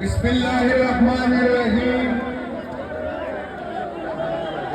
بسم الله الرحمن الرحيم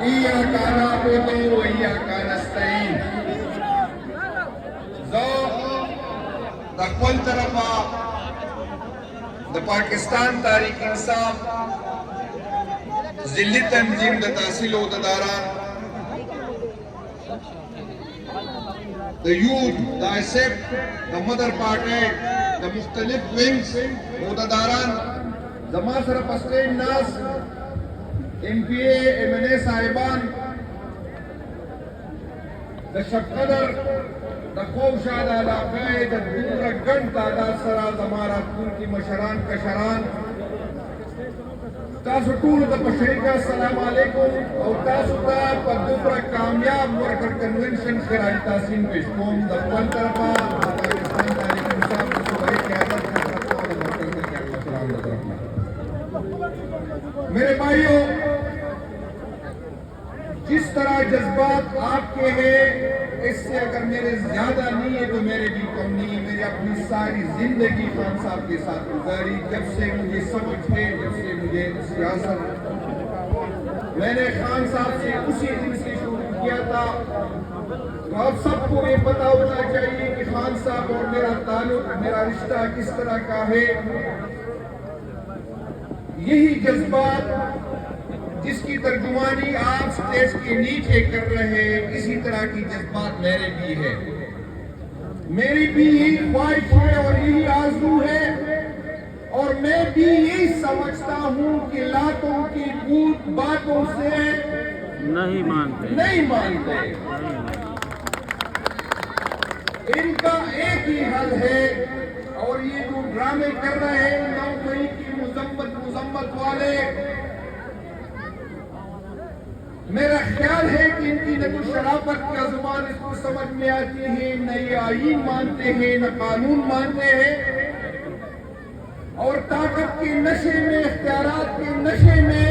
إياك نعبد وإياك نستعين زو دا خپل طرفا د پاکستان تحریک انصاف ضلعی تنظیم د تحصیل عہدیداران د یوتھ د ایسیپ د مدر پارٹی د مختلف ونگز عہدیداران زما سره پسټین ناس M P A M N A صاحبان د شقدر د خوشاد علاقه د دومره ګڼ تعداد سره زما راتلونکي مشران کشران تاسو ټول ته په شریکه السلام علیکم او تاسو ته په دومره کامیاب ورکر کنونشن خراج تحسین پیش کوم د خپل طرفه پاکستان تحریک انصاف د صوبائی قیادت میرے بھائیوں، جس طرح جذبات آپ کے ہیں اس سے اگر میرے زیادہ نہیں ہے تو میرے بھی کم نہیں ہے. میری اپنی ساری زندگی خان صاحب کے ساتھ گزاری. جب سے مجھے سمجھ ہے، جب سے مجھے سیاست، میں نے خان صاحب سے اسی دن سے شروع کیا تھا. تو اب سب کو یہ پتا ہونا چاہیے کہ خان صاحب اور میرا تعلق، میرا رشتہ کس طرح کا ہے. یہی جذبات جس کی ترجمانی آپ سٹیج کے نیچے کر رہے ہیں، اسی طرح کی جذبات میرے بھی ہے. میری بھی یہی خواہش ہے اور یہی آرزو ہے، اور میں بھی یہی سمجھتا ہوں کہ لاتوں کی بھوت باتوں سے نہیں مانتے. ان کا ایک ہی حل ہے، اور یہ جو ڈرامے کر رہے ہیں 9 مئی کی مذمت والے، میرا خیال ہے کہ ان کی نہ تو شرافت کا زبان اس کو سمجھ میں آتی ہے، نہ یہ آئین مانتے ہیں، نہ قانون مانتے ہیں، اور طاقت کے نشے میں، اختیارات کے نشے میں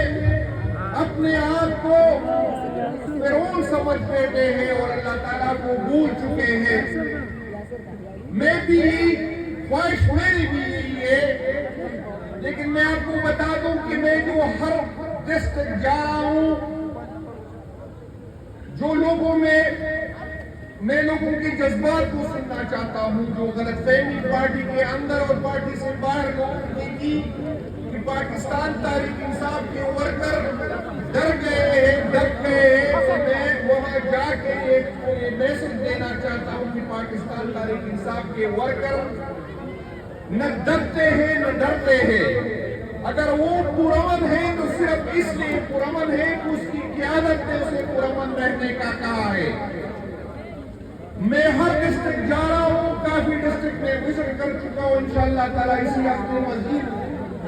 اپنے آپ کو فرعون سمجھ بیٹھے ہیں اور اللہ تعالیٰ کو بھول چکے ہیں. میں بھی خواہش میری بھی یہی ہے، لیکن میں آپ کو بتا دوں کہ میں جو ہر ڈسٹرکٹ جا رہا ہوں، جو لوگوں میں لوگوں کے جذبات کو سننا چاہتا ہوں، جو غلط فہمی پارٹی کے اندر اور پارٹی سے باہر لوگوں کی کہ پاکستان تحریک انصاف کے ورکر ڈر گئے ہیں. میں وہاں جا کے ایک میسج دینا چاہتا ہوں کہ پاکستان تحریک انصاف کے ورکر نہ ڈرتے ہیں نہ ڈرتے ہیں. اگر وہ پرامن ہے تو صرف اس لیے پرامن ہے کہ اس کی قیادت نے اسے پرامن رہنے کا کہا ہے. میں ہر ڈسٹرکٹ جا رہا ہوں، کافی ڈسٹرکٹ میں وزٹ کر چکا ہوں. انشاءاللہ تعالیٰ اسی ہفتے مزید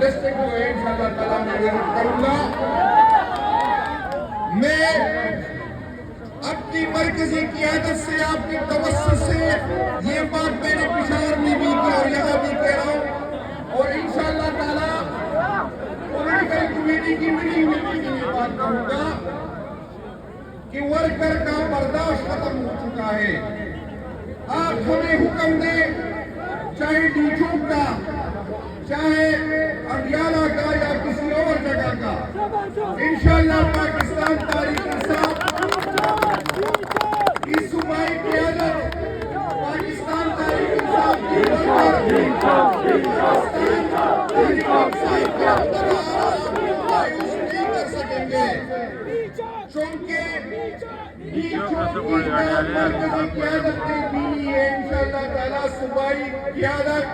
ڈسٹرکٹ جو ہے انشاءاللہ تعالیٰ میں وزٹ کروں گا. میں اپنی مرکزی قیادت سے، آپ کی توسط سے یہ بات میں نے پشاور میں بھی کی اور یہاں بھی کہہ رہا ہوں، اور انشاءاللہ تعالیٰ پولیٹیکل کمیٹی کی میٹنگ میں بھی یہ بات کہوں گا کہ ورکر کا برداشت ختم ہو چکا ہے. آپ ہمیں حکم دیں، چاہے ڈی چوک کا، چاہے اڈیالہ کا یا کسی اور جگہ کا، انشاءاللہ پاکستان تحریک انصاف کی صوبائی قیادت، پاکستان تحریک انصاف کی مایوس نہیں کر سکیں گے، چونکہ مرکزی قیادت نے دی ہے. انشاءاللہ تعالیٰ صوبائی قیادت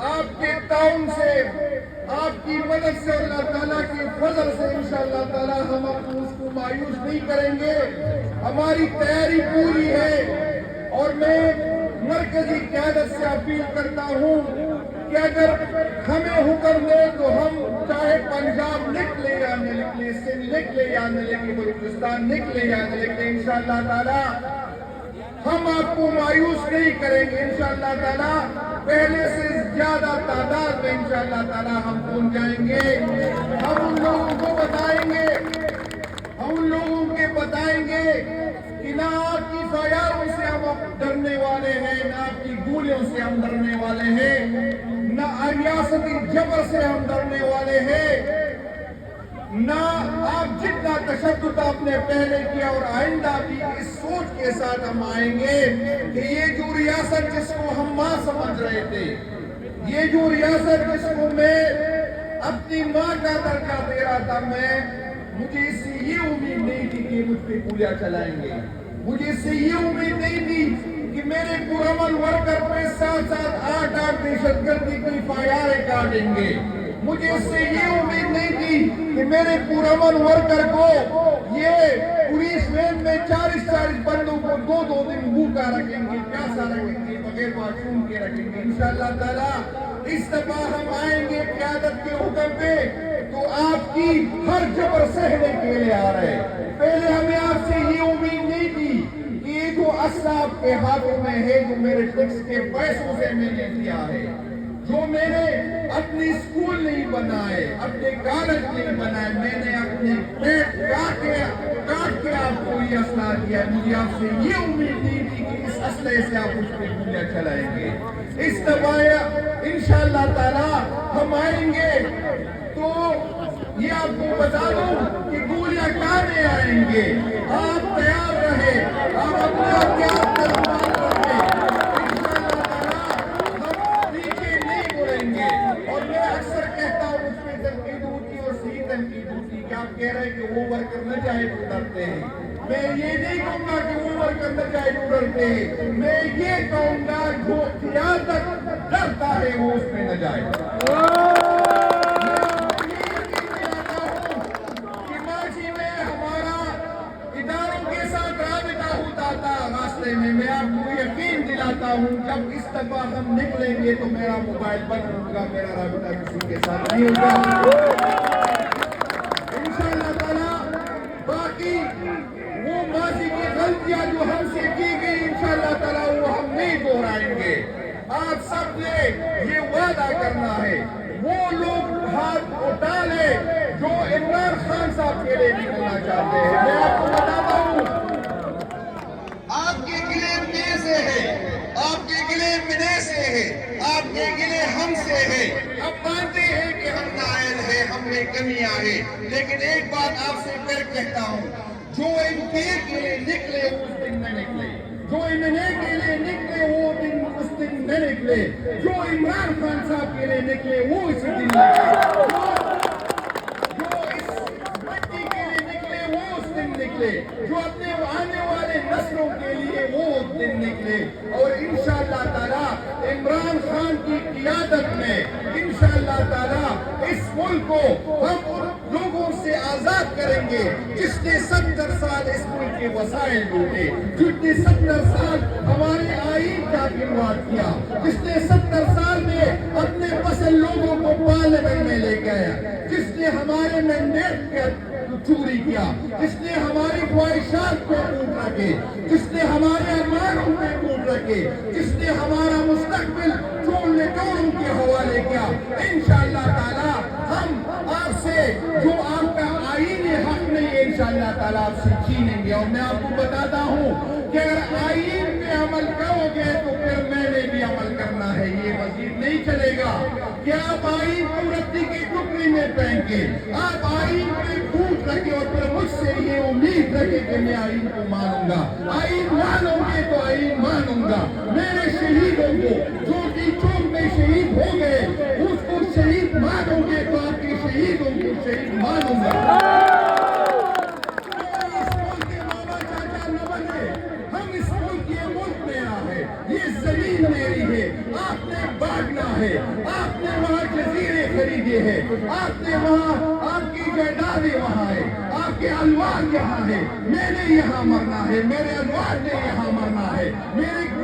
آپ کے تعاون سے، آپ کی مدد سے، اللہ تعالیٰ کے فضل سے انشاءاللہ تعالیٰ ہم اس کو مایوس نہیں کریں گے. ہماری تیاری پوری ہے، اور میں مرکزی قیادت سے اپیل کرتا ہوں کہ اگر ہمیں حکم دے تو ہم چاہے پنجاب نکلے یا نہ نکلے، سندھ نکلے یا نہ نکلے، بلوچستان نکلے یا نہ نکلے، انشاءاللہ تعالی ہم آپ کو مایوس نہیں کریں گے۔ انشاءاللہ تعالی پہلے سے زیادہ تعداد میں انشاءاللہ تعالی ہم پہنچ جائیں گے۔ ہم ان لوگوں کو بتائیں گے، ہم ان لوگوں کے بتائیں گے کہ نہ آپ کی فیاروں سے ہم ڈرنے والے ہیں، نہ آپ کی گولیوں سے ہم ڈرنے والے ہیں، نہ ریاستی جبر سے ہم ڈرنے والے ہیں، نہ آپ جتنا تشدد آپ نے پہلے کیا اور آئندہ بھی اس سوچ کے ساتھ ہم آئیں گے کہ یہ جو ریاست جس کو ہم ماں سمجھ رہے تھے، یہ جو ریاست جس کو میں اپنی ماں کا درجہ دے رہا تھا، مجھے اس سے یہ امید نہیں تھی کہ مجھ پہ گولیاں چلائیں گے، مجھے اس سے یہ امید نہیں تھی کہ میرے پرامن ورکر پہ 7-8 دہشت گردی کی فائریں کاٹیں گے، مجھے اس سے یہ امید نہیں تھی کہ میرے پرامن ورکر کو یہ پولیس وین میں 40 بندوں کو 2 دن بھوکا رکھیں گے، پیاسا رکھیں گے، بغیر معصوم کے رکھیں گے۔ انشاءاللہ تعالی اس دفعہ ہم آئیں گے قیادت کے حکم پہ تو آپ کی ہر جبر سہنے کے لیے آ رہے ہیں۔ پہلے ہمیں آپ سے یہ امید نہیں تھی کہ یہ جو اسلحہ آپ کے ہاتھوں میں ہے، جو میرے ٹیکس کے پیسوں سے میں نے دیا ہے، جو میں نے اپنی اسکول نہیں بنائے، اپنے کالج نہیں بنائے، میں نے اپنے پیٹ کاٹ کے آپ کو یہ اسلحہ دیا ہے، مجھے آپ سے یہ امید نہیں تھی کہ اس اسلحے سے آپ اس پہ گولیاں چلائیں گے۔ اس دفعہ انشاءاللہ تعالی ہم آئیں گے تو یہ آپ کو بتا دوں کہ گولیاں کہاں آئیں گے، آپ تیار رہے، آپ اپنے ہتھیار پر رومال رکھیں، انشاءاللہ تعالی ہم پیچھے نہیں مڑیں گے۔ اور میں اکثر کہتا ہوں، اس میں تنقید ہوتی اور صحیح تنقید ہوتی کہ آپ کہہ رہے ہیں کہ وہ ورکر نہ جائے تو ڈرتے ہیں، میں یہ نہیں کہوں گا کہ وہ ورکر نہ جائے تو ڈرتے ہیں، میں یہ کہوں گا جو قیادت ڈرتا ہے وہ اس میں نہ جائے۔ میں آپ کو یقین دلاتا ہوں جب اس دفعہ ہم نکلیں گے تو میرا موبائل بند ہوگا، میرا رابطہ کسی کے ساتھ نہیں ہوگا۔ انشاءاللہ تعالی باقی وہ ماضی کی غلطیاں جو ہم سے کی گئی انشاءاللہ تعالی وہ ہم نہیں دہرائیں گے۔ آپ سب نے یہ وعدہ کرنا ہے، وہ لوگ ہاتھ اٹھا لیں جو عمران خان صاحب کے لیے نکلنا چاہتے ہیں۔ میں آپ کو بتاتا ہوں، آپ کے گلے میرے سے ہے، آپ کے گلے میرے سے ہے، آپ کے گلے ہم سے ہے۔ اب مانتے ہیں کہ ہم نااہل ہیں، ہم میں کمیاں ہیں، لیکن ایک بات آپ سے پھر کہتا ہوں، جو MK کے لیے نکلے وہ اس دن نہ نکلے، جو MNA کے لیے نکلے وہ اس دن نہ نکلے، جو عمران خان صاحب کے لیے نکلے وہ اس دن نکلے، جو اس مٹی کے لیے نکلے وہ اس دن نکلے، جو اپنے آنے والے نسلوں کے لیے وہ اس دن نکلے۔ اور انشاءاللہ تعالی عمران خان کی قیادت میں انشاءاللہ تعالی اس ملک کو ہم ان لوگوں سے آزاد کریں گے جس نے 70 سال اس ملک کے وسائل لوٹے، جس نے 70 سال ہمارے آئین کا خلوت کیا، جس نے 70 سال میں اپنے پسند لوگوں کو پارلیمنٹ میں لے گیا، جس نے ہمارے مینڈیٹ کا چوری کیا، جس نے ہماری خواہشات کو ٹوٹ رکھے، جس نے ہمارے ارمانوں پہ ٹوٹ رکھے، جس نے ہمارا مستقبل چوروں کے حوالے کیا۔ انشاءاللہ تعالی ہم آپ سے جو آپ کا آئینی حق نہیں ہے انشاءاللہ تعالی آپ سے چھینیں گے۔ اور میں آپ کو بتاتا ہوں کہ اگر آئین پہ عمل کرو گے تو پھر میں نے بھی عمل کرنا ہے، یہ مزید نہیں چلے گا کہ آپ آئین کو رتی کی ٹکڑی میں پہن کے آپ آئین پہ پھوٹ رکھے اور پھر مجھ سے یہ امید رکھے کہ میں آئین کو مانوں گا۔ آئین مانوں گے تو آئین مانوں گا۔ میرے شہیدوں کو جو کہ چوک میں شہید ہو گئے اس کو شہید مانوں گے تو آپ کے شہیدوں کو شہید مانوں گا۔ اس ملک کے ماما چاچا نہ بنے، ہم اس ملک یہ ملک میرا ہے، یہ زمین میری ہے، آپ نے بانٹنا ہے، آپ نے وہاں جزیرے خریدے ہیں، آپ نے وہاں آپ کی جائیدادیں وہاں ہے، آپ کے الوار یہاں ہے، میں نے یہاں مرنا ہے، میرے الوار نے یہاں مرنا ہے، میرے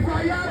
FIR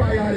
FIR